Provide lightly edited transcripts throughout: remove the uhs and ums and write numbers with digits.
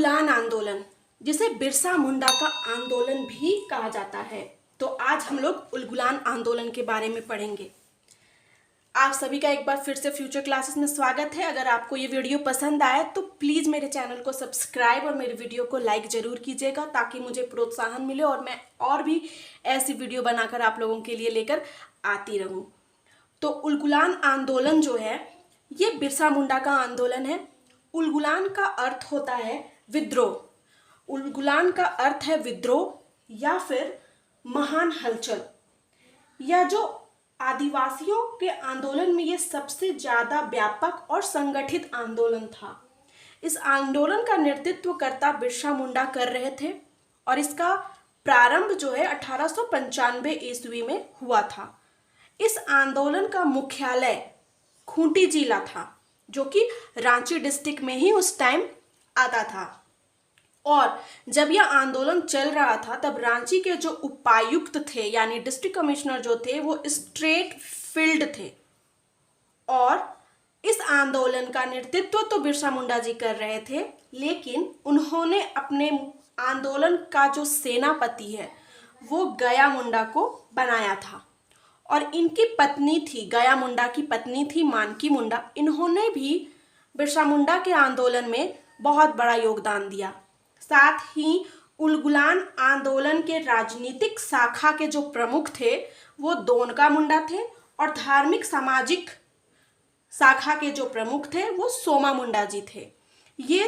उलगुलान आंदोलन, जिसे बिरसा मुंडा का आंदोलन भी कहा जाता है। तो आज हम लोग उलगुलान आंदोलन के बारे में पढ़ेंगे। आप सभी का एक बार फिर से फ्यूचर क्लासेस में स्वागत है। अगर आपको ये वीडियो पसंद आए तो प्लीज़ मेरे चैनल को सब्सक्राइब और मेरे वीडियो को लाइक ज़रूर कीजिएगा, ताकि मुझे प्रोत्साहन मिले और मैं और भी ऐसी वीडियो बनाकर आप लोगों के लिए लेकर आती रहूं। तो उलगुलान आंदोलन जो है ये बिरसा मुंडा का आंदोलन है। उलगुलान का अर्थ होता है विद्रोह। उलगुलान का अर्थ है विद्रोह या फिर महान हलचल, या जो आदिवासियों के आंदोलन में ये सबसे ज्यादा व्यापक और संगठित आंदोलन था। इस आंदोलन का नेतृत्व करता बिरसा मुंडा कर रहे थे और इसका प्रारंभ जो है 1895 ईस्वी में हुआ था। इस आंदोलन का मुख्यालय खूंटी जिला था, जो कि रांची डिस्ट्रिक्ट में ही उस टाइम आता था। और जब यह आंदोलन चल रहा था तब रांची के जो उपायुक्त थे यानी डिस्ट्रिक्ट कमिश्नर जो थे वो स्ट्रेट फील्ड थे, और इस आंदोलन का नेतृत्व तो बिरसा मुंडा जी कर रहे थे, लेकिन उन्होंने अपने आंदोलन का जो सेनापति है वो गया मुंडा को बनाया था। और इनकी पत्नी थी, गया मुंडा की पत्नी थी मानकी मुंडा। इन्होंने भी बिरसा मुंडा के आंदोलन में बहुत बड़ा योगदान दिया। साथ ही उलगुलान आंदोलन के राजनीतिक शाखा के जो प्रमुख थे वो दोनका मुंडा थे, और धार्मिक सामाजिक शाखा के जो प्रमुख थे वो सोमा मुंडा जी थे। ये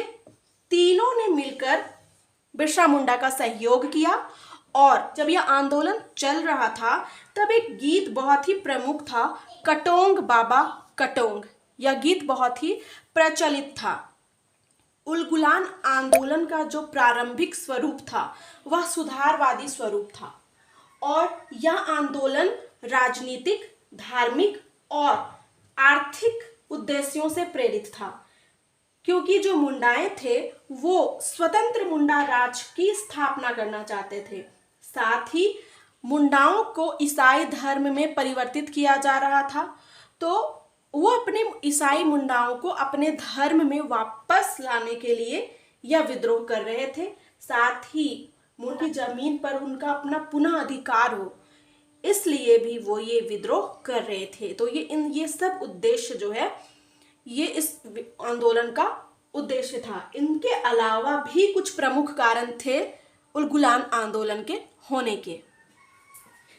तीनों ने मिलकर बिरसा मुंडा का सहयोग किया। और जब यह आंदोलन चल रहा था तब एक गीत बहुत ही प्रमुख था, कटोंग बाबा कटोंग। यह गीत बहुत ही प्रचलित था। उलगुलान आंदोलन का जो प्रारंभिक स्वरूप था वह सुधारवादी स्वरूप था, और यह आंदोलन राजनीतिक, धार्मिक और आर्थिक उद्देश्यों से प्रेरित था, क्योंकि जो मुंडाएं थे वो स्वतंत्र मुंडा राज की स्थापना करना चाहते थे। साथ ही मुंडाओं को ईसाई धर्म में परिवर्तित किया जा रहा था, तो वो अपने ईसाई मुंडाओं को अपने धर्म में वापस लाने के लिए यह विद्रोह कर रहे थे। साथ ही उनकी जमीन पर उनका अपना पुनः अधिकार हो, इसलिए भी वो ये विद्रोह कर रहे थे। तो ये सब उद्देश्य जो है ये इस आंदोलन का उद्देश्य था। इनके अलावा भी कुछ प्रमुख कारण थे उलगुलान आंदोलन के होने के।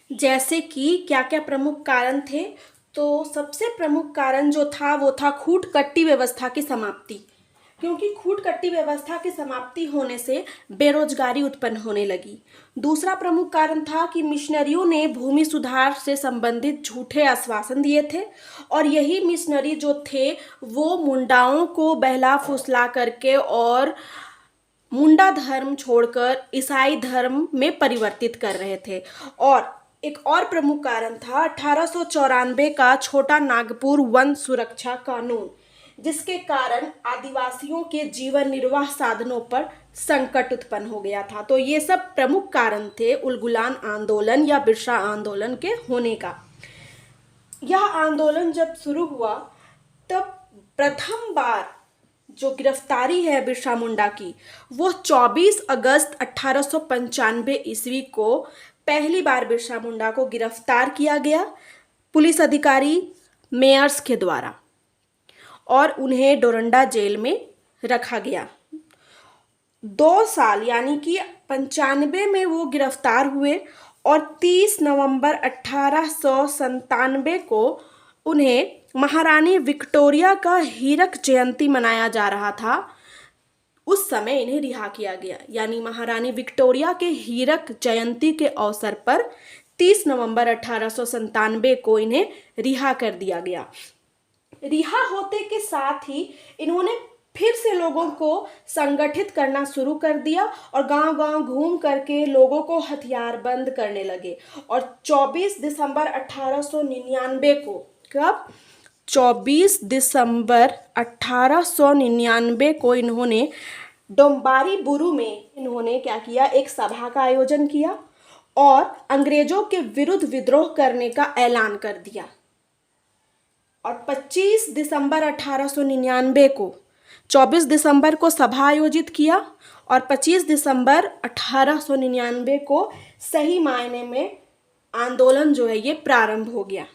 जैसे कि क्या क्या प्रमुख कारण थे, तो सबसे प्रमुख कारण जो था वो था खूट कट्टी व्यवस्था की समाप्ति, क्योंकि खूट कट्टी व्यवस्था की समाप्ति होने से बेरोजगारी उत्पन्न होने लगी। दूसरा प्रमुख कारण था कि मिशनरियों ने भूमि सुधार से संबंधित झूठे आश्वासन दिए थे, और यही मिशनरी जो थे वो मुंडाओं को बहला फुसला करके और मुंडा धर्म छोड़कर ईसाई धर्म में परिवर्तित कर रहे थे। और एक और प्रमुख कारण था 1894 का छोटा नागपुर वन सुरक्षा कानून, जिसके कारण आदिवासियों के जीवन निर्वाह साधनों पर संकट उत्पन्न हो गया था। तो ये सब प्रमुख कारण थे उलगुलान आंदोलन या बिरसा आंदोलन के होने का। यह आंदोलन जब शुरू हुआ तब प्रथम बार जो गिरफ्तारी है बिरसा मुंडा की वो 24 अगस्त 1895 ईस्वी को पहली बार बिरसा मुंडा को गिरफ्तार किया गया पुलिस अधिकारी मेयर्स के द्वारा, और उन्हें डोरंडा जेल में रखा गया। 2 साल यानी कि 95 में वो गिरफ्तार हुए, और 30 नवंबर 1897 को उन्हें महारानी विक्टोरिया का हीरक जयंती मनाया जा रहा था, उस समय इन्हें रिहा किया गया। यानी महारानी विक्टोरिया के हीरक जयंती के अवसर पर 30 नवंबर 1897 को इन्हें रिहा कर दिया गया। रिहा होते के साथ ही इन्होंने फिर से लोगों को संगठित करना शुरू कर दिया, और गांव-गांव घूम करके लोगों को हथियारबंद करने लगे। और 24 दिसंबर 1899 को, कब 24 दिसंबर 1899 को इन्होंने डोम्बारी बुरू में इन्होंने क्या किया, एक सभा का आयोजन किया और अंग्रेजों के विरुद्ध विद्रोह करने का ऐलान कर दिया। और 25 दिसंबर 1899 को 24 दिसंबर को सभा आयोजित किया और 25 दिसंबर 1899 को सही मायने में आंदोलन जो है ये प्रारंभ हो गया।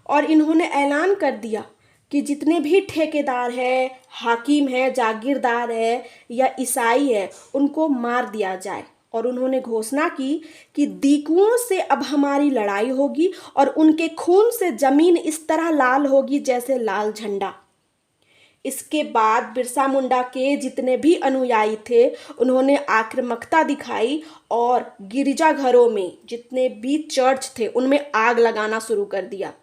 और इन्होंने ऐलान कर दिया कि जितने भी ठेकेदार है, हाकिम है, जागीरदार है या ईसाई है, उनको मार दिया जाए। और उन्होंने घोषणा की कि दीकुओं से अब हमारी लड़ाई होगी और उनके खून से जमीन इस तरह लाल होगी जैसे लाल झंडा। इसके बाद बिरसा मुंडा के जितने भी अनुयायी थे उन्होंने आक्रामकता दिखाई और गिरजाघरों में जितने भी चर्च थे उनमें आग लगाना शुरू कर दिया।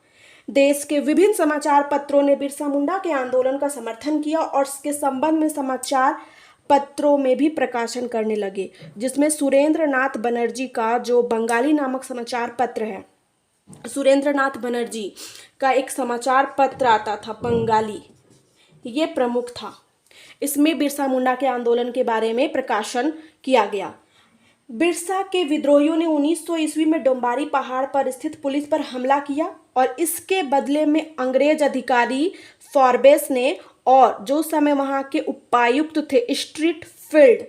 देश के विभिन्न समाचार पत्रों ने बिरसा मुंडा के आंदोलन का समर्थन किया और इसके संबंध में समाचार पत्रों में भी प्रकाशन करने लगे, जिसमें सुरेंद्र नाथ बनर्जी का जो बंगाली नामक समाचार पत्र है, सुरेंद्र नाथ बनर्जी का एक समाचार पत्र आता था बंगाली, ये प्रमुख था। इसमें बिरसा मुंडा के आंदोलन के बारे में प्रकाशन किया गया। बिरसा के विद्रोहियों ने 1900 ईस्वी में डोंबारी पहाड़ पर स्थित पुलिस पर हमला किया और इसके बदले में अंग्रेज अधिकारी फॉरबेस ने और जो समय वहां के उपायुक्त थे स्ट्रीट फील्ड,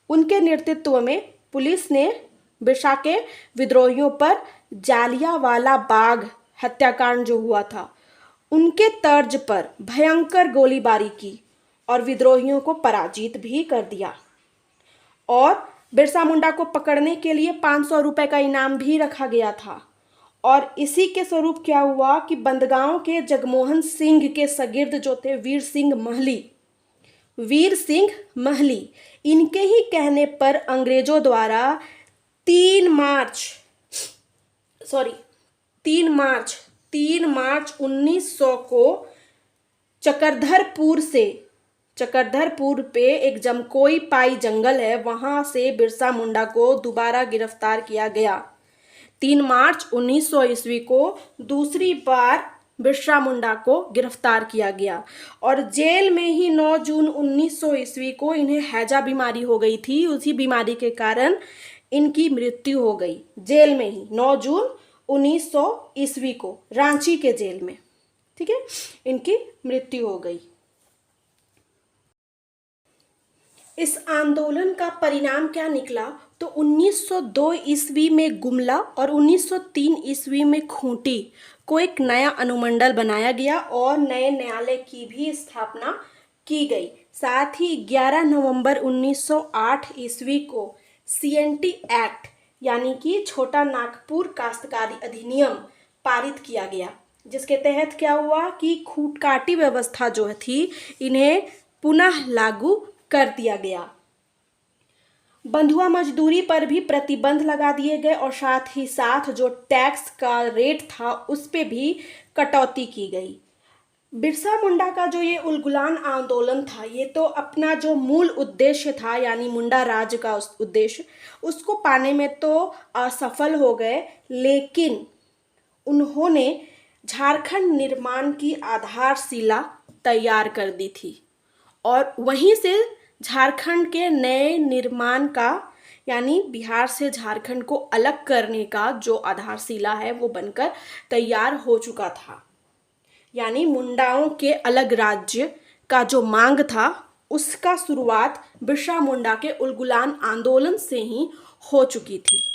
उनके नेतृत्व में पुलिस ने बिरसा के विद्रोहियों पर जालियांवाला बाग हत्याकांड जो हुआ था उनके तर्ज पर भयंकर गोलीबारी की और विद्रोहियों को पराजित भी कर दिया। और बिरसा मुंडा को पकड़ने के लिए 500 रुपए का इनाम भी रखा गया था। और इसी के स्वरूप क्या हुआ कि बंदगांव के जगमोहन सिंह के शागिर्द जो थे वीर सिंह महली, इनके ही कहने पर अंग्रेजों द्वारा 3 मार्च 1900 को चकरधरपुर पे एक जमकोई पाई जंगल है, वहां से बिरसा मुंडा को दोबारा गिरफ्तार किया गया। 3 मार्च 1900 ईस्वी को दूसरी बार बिरसा मुंडा को गिरफ्तार किया गया और जेल में ही 9 जून 1900 ईस्वी को इन्हें हैजा बीमारी हो गई थी। उसी बीमारी के कारण इनकी मृत्यु हो गई जेल में ही 9 जून 1900 ईस्वी को रांची के जेल में। ठीक है, इनकी मृत्यु हो गई। इस आंदोलन का परिणाम क्या निकला तो 1902 ईस्वी में गुमला और 1903 ईस्वी में खूंटी को एक नया अनुमंडल बनाया गया और नए न्यायालय की भी स्थापना की गई। साथ ही 11 नवंबर 1908 ईस्वी को CNT एक्ट यानी कि छोटा नागपुर काश्तकारी अधिनियम पारित किया गया, जिसके तहत क्या हुआ कि खूंटकाटी व्यवस्था जो थी इन्हें पुनः लागू कर दिया गया। बंधुआ मजदूरी पर भी प्रतिबंध लगा दिए गए और साथ ही साथ जो टैक्स का रेट था उस पे भी कटौती की गई। बिरसा मुंडा का जो ये उलगुलान आंदोलन था ये तो अपना जो मूल उद्देश्य था यानी मुंडा राज का उस उद्देश्य उसको पाने में तो असफल हो गए, लेकिन उन्होंने झारखंड निर्माण की आधारशिला तैयार कर दी थी और वहीं से झारखंड के नए निर्माण का यानी बिहार से झारखंड को अलग करने का जो आधारशिला है वो बनकर तैयार हो चुका था। यानी मुंडाओं के अलग राज्य का जो मांग था उसका शुरुआत बिरसा मुंडा के उलगुलान आंदोलन से ही हो चुकी थी।